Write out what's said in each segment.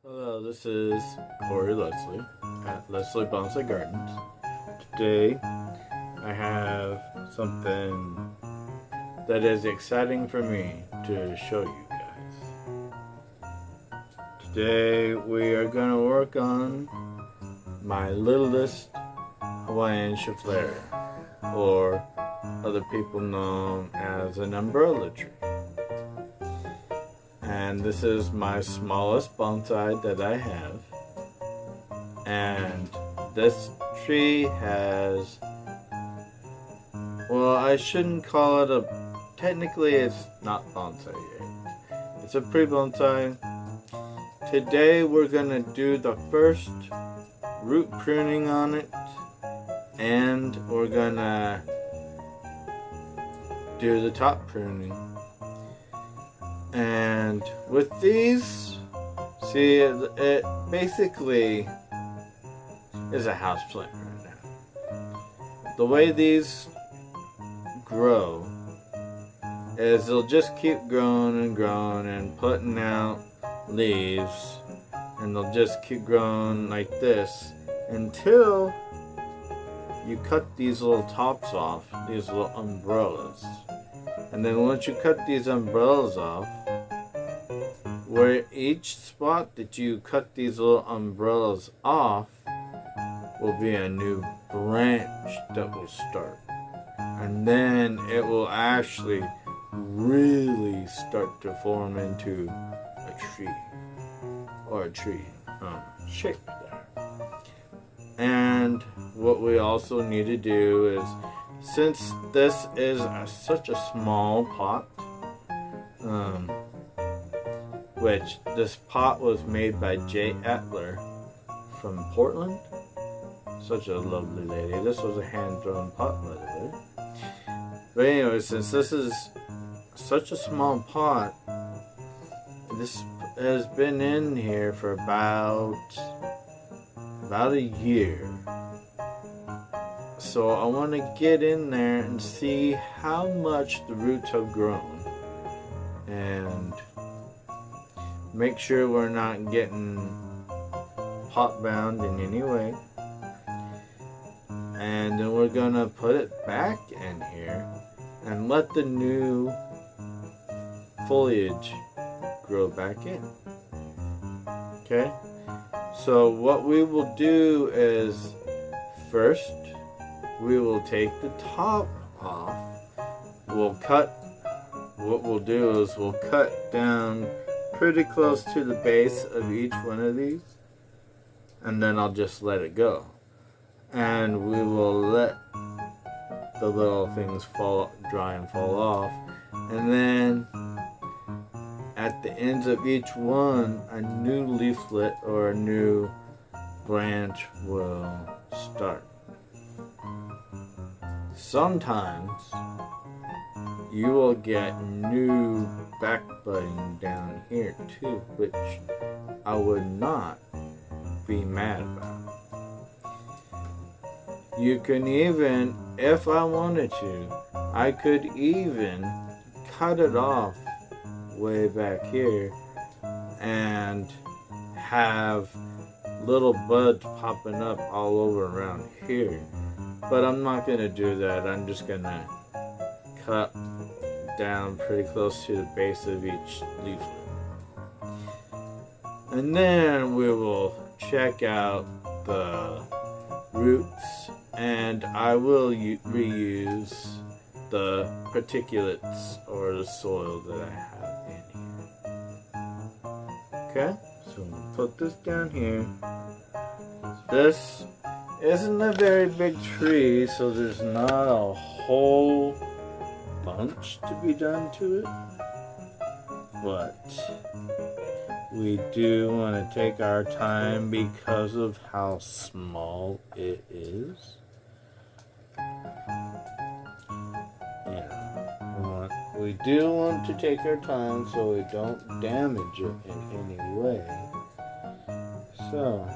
Hello, this is Corey Leslie at Leslie Bonsai Gardens. Today I have something that is exciting for me to show you guys. Today we are going to work on my littlest Hawaiian schefflera, or other people know as an umbrella tree. And this is my smallest bonsai that I have. And this tree has, well, I shouldn't call it technically it's not bonsai yet. It's a pre-bonsai. Today we're gonna do the first root pruning on it, and we're gonna do the top pruning. And with these, see, it basically is a house plant right now. The way these grow is they'll just keep growing and growing and putting out leaves, and they'll just keep growing like this until you cut these little tops off, these little umbrellas. And then once you cut these umbrellas off, where each spot that you cut these little umbrellas off will be a new branch that will start. And then it will actually really start to form into a tree, or a tree shape there. And what we also need to do is, since this is such a small pot, which this pot was made by J. Etler from Portland. Such a lovely lady. This was a hand-drawn pot, by the way. But anyway, since this is such a small pot, this has been in here for about a year. So I want to get in there and see how much the roots have grown, and make sure we're not getting pot bound in any way. And then we're gonna put it back in here and let the new foliage grow back in. Okay? So what we will do is, first we will take the top off. What we'll do is we'll cut down pretty close to the base of each one of these, and then I'll just let it go. And we will let the little things dry and fall off. And then at the ends of each one, a new leaflet or a new branch will start. Sometimes you will get new back budding down here too, which I would not be mad about. You can even, if I wanted to, I could even cut it off way back here and have little buds popping up all over around here. But I'm not going to do that. I'm just going to cut down pretty close to the base of each leaflet. And then we will check out the roots, and I will reuse the particulates or the soil that I have in here. Okay, so we'll put this down here. This isn't a very big tree, so there's not a whole bunch to be done to it, but we do want to take our time because of how small it is. We do want to take our time so we don't damage it in any way. So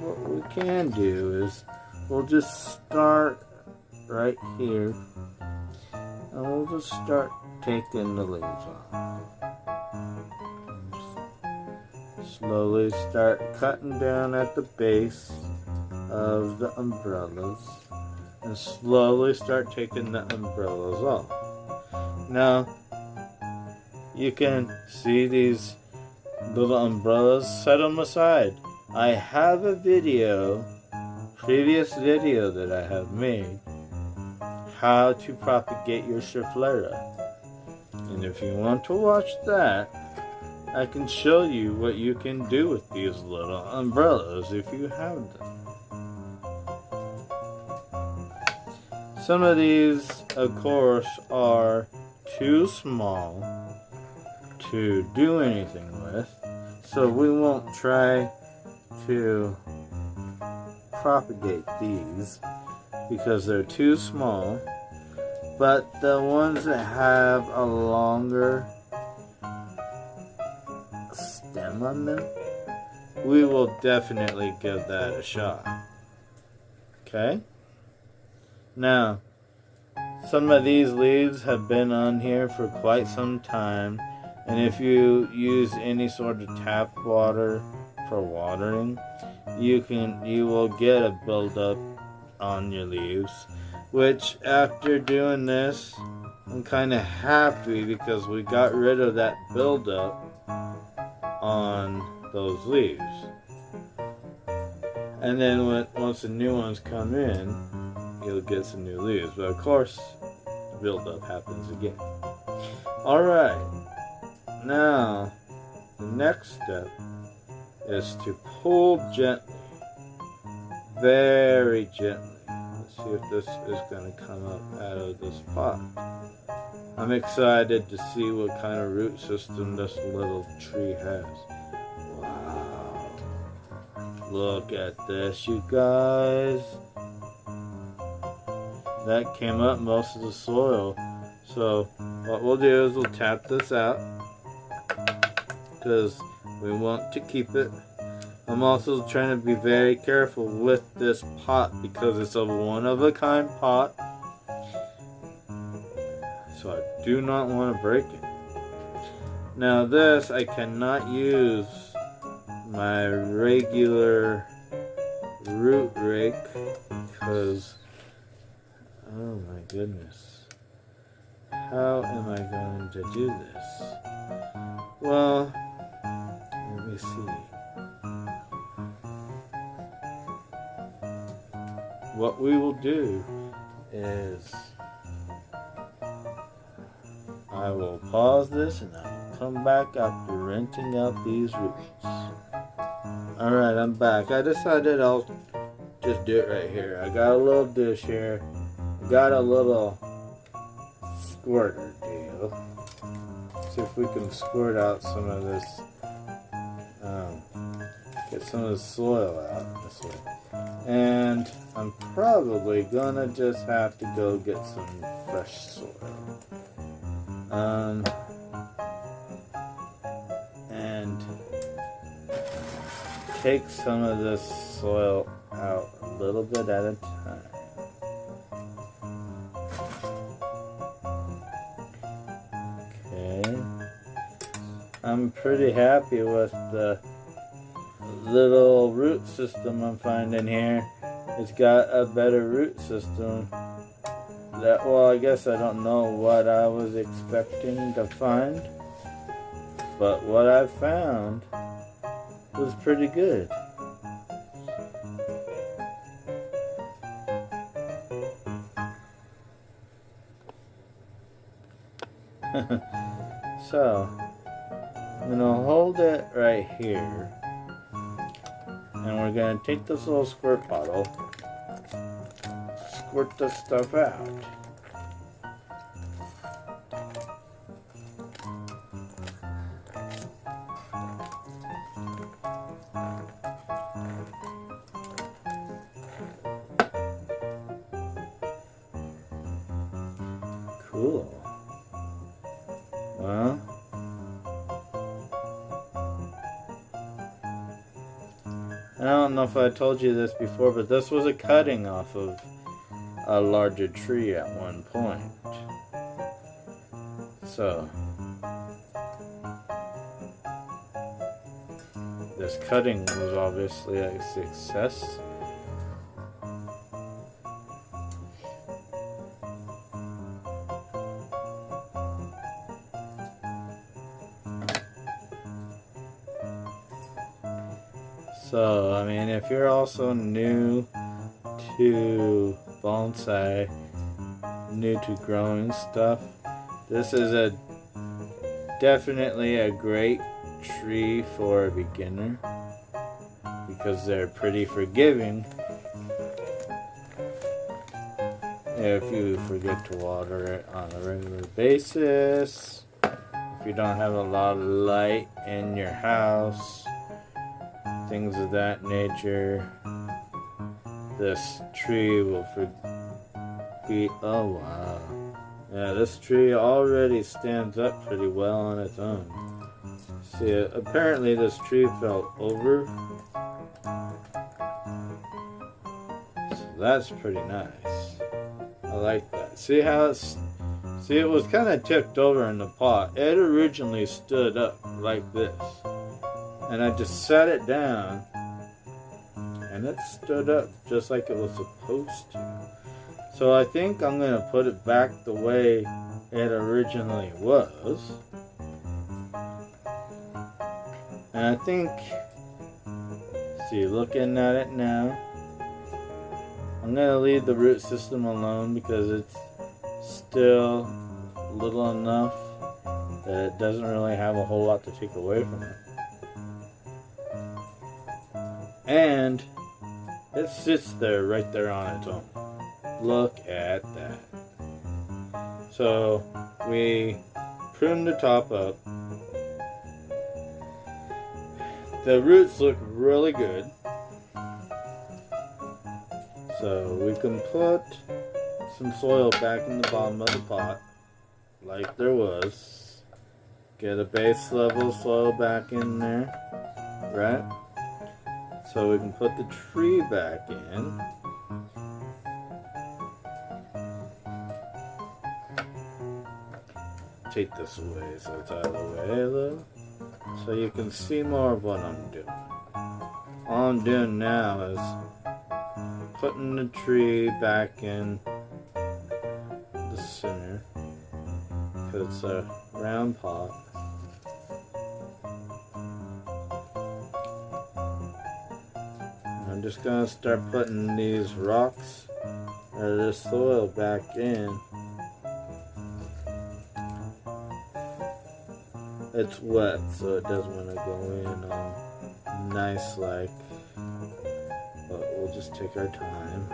what we can do is we'll just start right here, and we'll just start taking the leaves off. slowly start cutting down at the base of the umbrellas and slowly start taking the umbrellas off. Now, you can see these little umbrellas, set them aside. I have a previous video that I have made, how to propagate your schefflera. And if you want to watch that, I can show you what you can do with these little umbrellas if you have them. Some of these, of course, are too small to do anything with, so we won't try to propagate these because they're too small. But the ones that have a longer stem on them, we will definitely give that a shot. Okay? Now, some of these leaves have been on here for quite some time, and if you use any sort of tap water for watering, you will get a buildup on your leaves, which after doing this, I'm kind of happy because we got rid of that buildup on those leaves. And then once the new ones come in, you'll get some new leaves. But of course, the buildup happens again. Alright, now the next step is to pull gently, very gently. Let's see if this is going to come up out of this pot. I'm excited to see what kind of root system this little tree has. Wow. Look at this, you guys. That came up most of the soil. So what we'll do is we'll tap this out because we want to keep it. I'm also trying to be very careful with this pot because it's a one-of-a-kind pot. So I do not want to break it. Now this, I cannot use my regular root rake because, oh my goodness, how am I going to do this? Well, let me see. What we will do is I will pause this and I will come back after rinsing out these roots. Alright, I'm back. I decided I'll just do it right here. I got a little dish here. I got a little squirter deal. See if we can squirt out some of this, get some of the soil out this way. And I'm probably gonna just have to go get some fresh soil. And take some of this soil out a little bit at a time. Okay. I'm pretty happy with the little root system I'm finding here. It's got a better root system. Well, I guess I don't know what I was expecting to find, but what I found was pretty good. So, I'm gonna hold it right here, and we're gonna take this little squirt bottle, squirt this stuff out. Cool. Well, I don't know if I told you this before, but this was a cutting off of a larger tree at one point. So, this cutting was obviously a success. So, I mean, if you're also new to bonsai, new to growing stuff, this is definitely a great tree for a beginner because they're pretty forgiving if you forget to water it on a regular basis, if you don't have a lot of light in your house, things of that nature. This tree will be, oh wow. Yeah, this tree already stands up pretty well on its own. See, apparently this tree fell over. So that's pretty nice. I like that. See how it was kind of tipped over in the pot. It originally stood up like this. And I just set it down, and it stood up just like it was supposed to. So I think I'm going to put it back the way it originally was. And I think, see, looking at it now, I'm going to leave the root system alone because it's still little enough that it doesn't really have a whole lot to take away from it. And it sits there right there on its own. Look at that. So we pruned the top up. The roots look really good. So we can put some soil back in the bottom of the pot like there was. Get a base level soil back in there, right? So we can put the tree back in. Take this away so it's out of the way a little. So you can see more of what I'm doing. All I'm doing now is putting the tree back in the center. Because it's a round pot. I'm just going to start putting these rocks or this soil back in. It's wet, so it doesn't want to go in nice like, but we'll just take our time.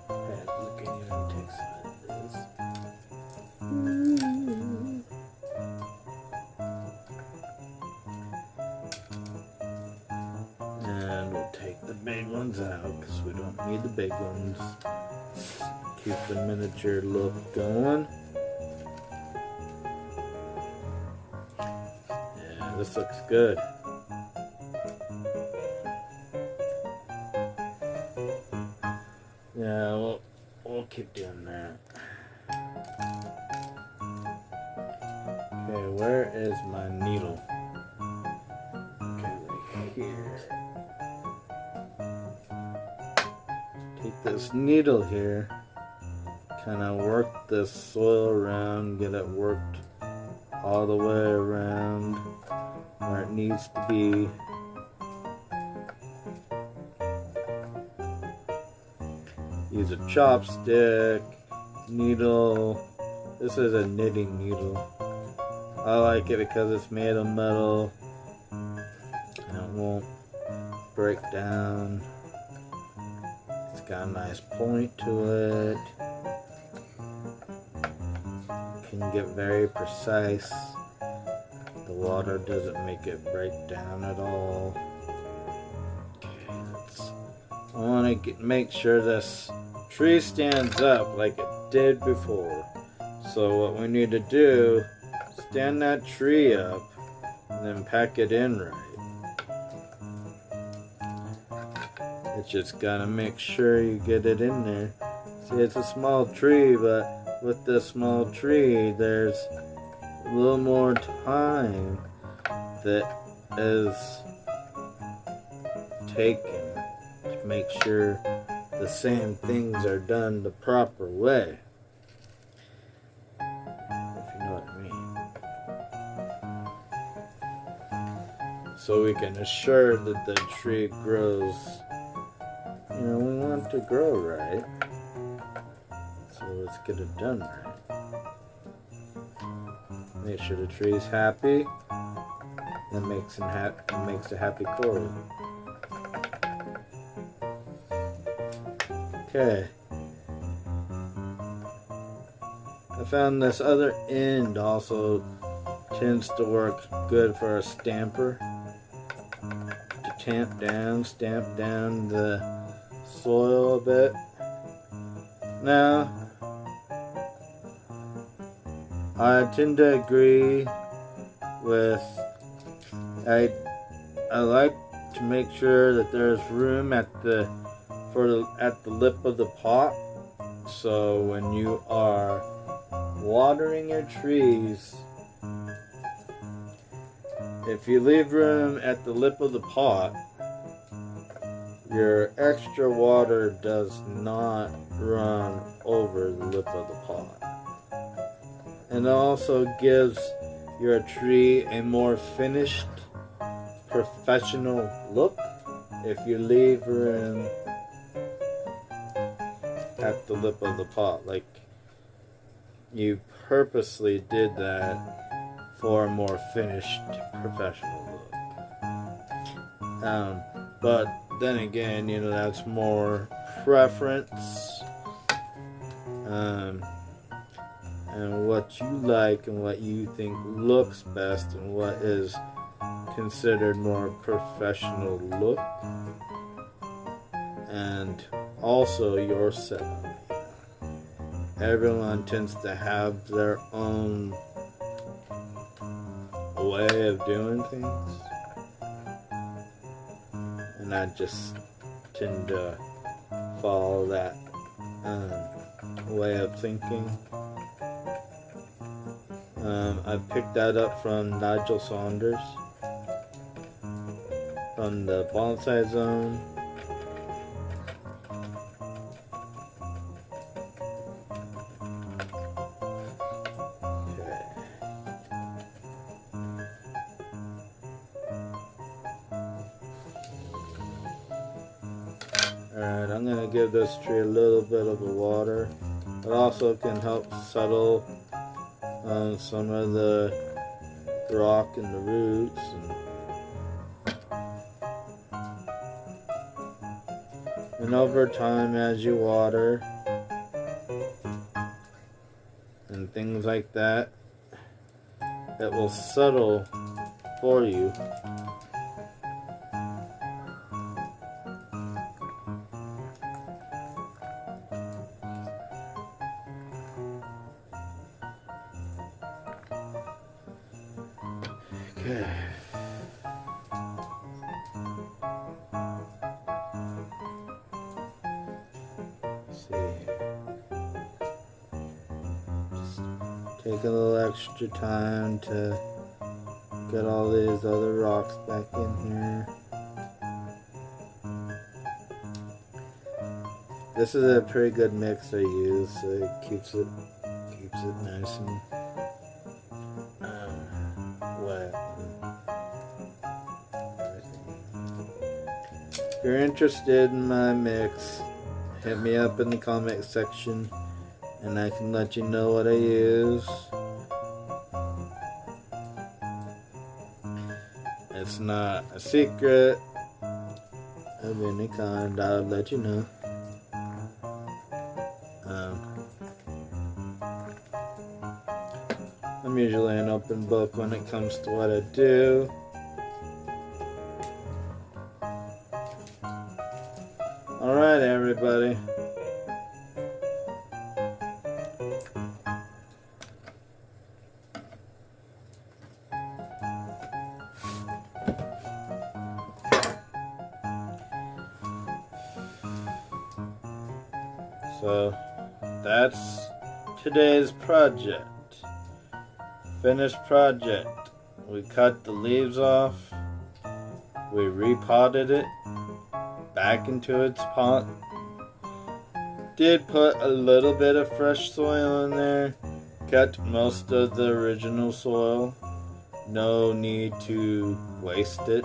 And look at you, take some of this. And we'll take the big ones out because we don't need the big ones. Keep the miniature look going. Yeah, this looks good. Yeah, we'll keep doing that. Okay, where is my needle? Okay, right here. Take this needle here. Kind of work this soil around, get it worked all the way around where it needs to be. Use a chopstick, needle. This is a knitting needle. I like it because it's made of metal and it won't break down. It's got a nice point to it. Can get very precise. The water doesn't make it break down at all. Okay, I want to make sure this tree stands up like it did before. So what we need to do, stand that tree up and then pack it in right. It's just gotta make sure you get it in there. See, it's a small tree, but with this small tree, there's a little more time that is taken to make sure the same things are done the proper way. If you know what I mean. So we can assure that the tree grows, we want to grow right. So let's get it done right. Make sure the tree is happy. That makes a happy chord. Okay. I found this other end also tends to work good for a stamper. To stamp down the soil a bit. Now, I tend to agree with, I like to make sure that there's room at the lip of the pot. So when you are watering your trees, if you leave room at the lip of the pot, your extra water does not run over the lip of the pot. And it also gives your tree a more finished, professional look if you leave room at the lip of the pot. Like you purposely did that for a more finished, professional look. But then again, that's more preference. And what you like and what you think looks best and what is considered more professional look. And also your setup. Everyone tends to have their own way of doing things. And I just tend to follow that way of thinking. I picked that up from Nigel Saunders from the Bonsai Zone. Okay. Alright, I'm going to give this tree a little bit of a water. It also can help settle some of the rock and the roots. And over time, as you water and things like that, it will settle for you. Okay. Let's see. Just take a little extra time to get all these other rocks back in here. This is a pretty good mix I use, so it keeps it nice and wet. If you're interested in my mix, hit me up in the comment section and I can let you know what I use. It's not a secret of any kind, I'll let you know. I'm usually an open book when it comes to what I do. Alright, everybody. So that's today's project. Finished project. We cut the leaves off. We repotted it back into its pot. Did put a little bit of fresh soil in there. Kept most of the original soil. No need to waste it.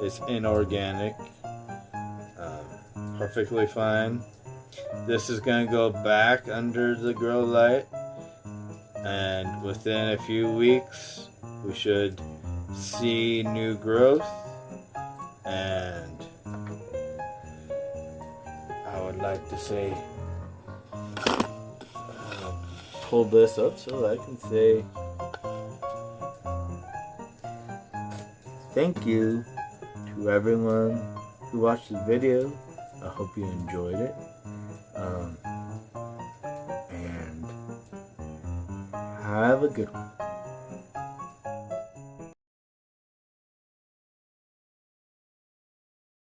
It's inorganic. Perfectly fine. This is going to go back under the grow light, and within a few weeks we should see new growth. And I would like to say, pull this up so I can say thank you to everyone who watched the video. I hope you enjoyed it. And have a good one.